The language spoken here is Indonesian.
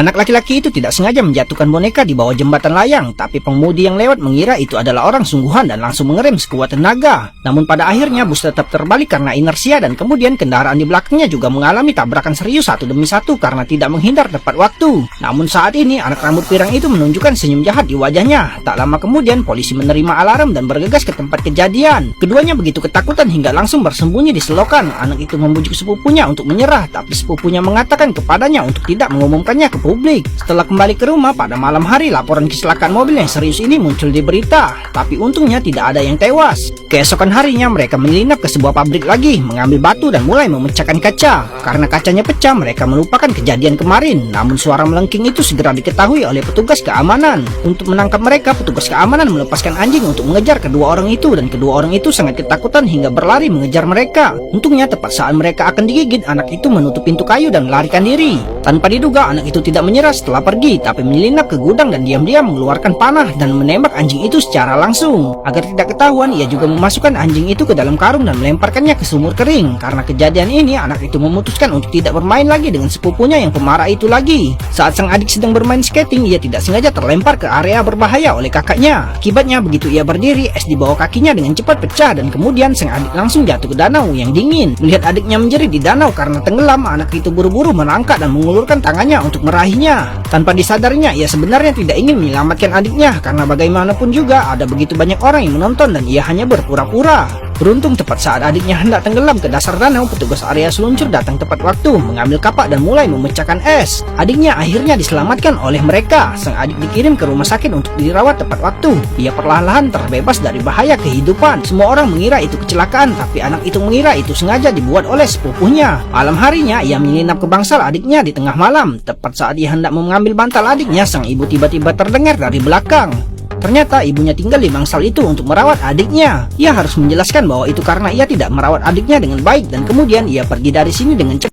Anak laki-laki itu tidak sengaja menjatuhkan boneka di bawah jembatan layang, tapi pengemudi yang lewat mengira itu adalah orang sungguhan dan langsung mengerem sekuat tenaga. Namun pada akhirnya bus tetap terbalik karena inersia, dan kemudian kendaraan di belakangnya juga mengalami tabrakan serius satu demi satu karena tidak menghindar tepat waktu. Namun saat ini anak rambut pirang itu menunjukkan senyum jahat di wajahnya. Tak lama kemudian polisi menerima alarm dan bergegas ke tempat kejadian. Keduanya begitu ketakutan hingga langsung bersembunyi di selokan. Anak itu membujuk sepupunya untuk menyerah, tapi sepupunya mengatakan kepadanya untuk tidak mengumumkannya ke publik. Setelah kembali ke rumah pada malam hari, laporan kecelakaan mobil yang serius ini muncul di berita, tapi untungnya tidak ada yang tewas. Keesokan harinya mereka menyelinap ke sebuah pabrik lagi, mengambil batu dan mulai memecahkan kaca. Karena kacanya pecah, mereka melupakan kejadian kemarin. Namun suara melengking itu segera diketahui oleh petugas keamanan. Untuk menangkap mereka, petugas keamanan melepaskan anjing untuk mengejar kedua orang itu, dan kedua orang itu sangat ketakutan hingga berlari mengejar mereka. Untungnya tepat saat mereka akan digigit, anak itu menutup pintu kayu dan melarikan diri. Tanpa diduga, anak itu tidak menyerah setelah pergi, tapi menyelinap ke gudang dan diam-diam mengeluarkan panah dan menembak anjing itu secara langsung. Agar tidak ketahuan, ia juga memasukkan anjing itu ke dalam karung dan melemparkannya ke sumur kering. Karena kejadian ini, anak itu memutuskan untuk tidak bermain lagi dengan sepupunya yang pemarah itu lagi. Saat sang adik sedang bermain skating, ia tidak sengaja terlempar ke area berbahaya oleh kakaknya. Akibatnya begitu ia berdiri, es di bawah kakinya dengan cepat pecah dan kemudian sang adik langsung jatuh ke danau yang dingin. Melihat adiknya menjerit di danau karena tenggelam, anak itu buru-buru merangkak dan mengulurkan tangannya untuk meraihnya. Tanpa disadarinya, ia sebenarnya tidak ingin menyelamatkan adiknya karena bagaimanapun juga ada begitu banyak orang yang menonton dan ia hanya berpura-pura. Beruntung tepat saat adiknya hendak tenggelam ke dasar danau, petugas area seluncur datang tepat waktu, mengambil kapak dan mulai memecahkan es. Adiknya akhirnya diselamatkan oleh mereka. Sang adik dikirim ke rumah sakit untuk dirawat tepat waktu. Ia perlahan-lahan terbebas dari bahaya kehidupan. Semua orang mengira itu kecelakaan, tapi anak itu mengira itu sengaja dibuat oleh sepupunya. Malam harinya, ia menyelinap ke bangsal adiknya di tengah malam. Tepat saat ia hendak mengambil bantal adiknya, sang ibu tiba-tiba terdengar dari belakang. Ternyata ibunya tinggal di bangsal itu untuk merawat adiknya. Ia harus menjelaskan bahwa itu karena ia tidak merawat adiknya dengan baik, dan kemudian ia pergi dari sini dengan cepat.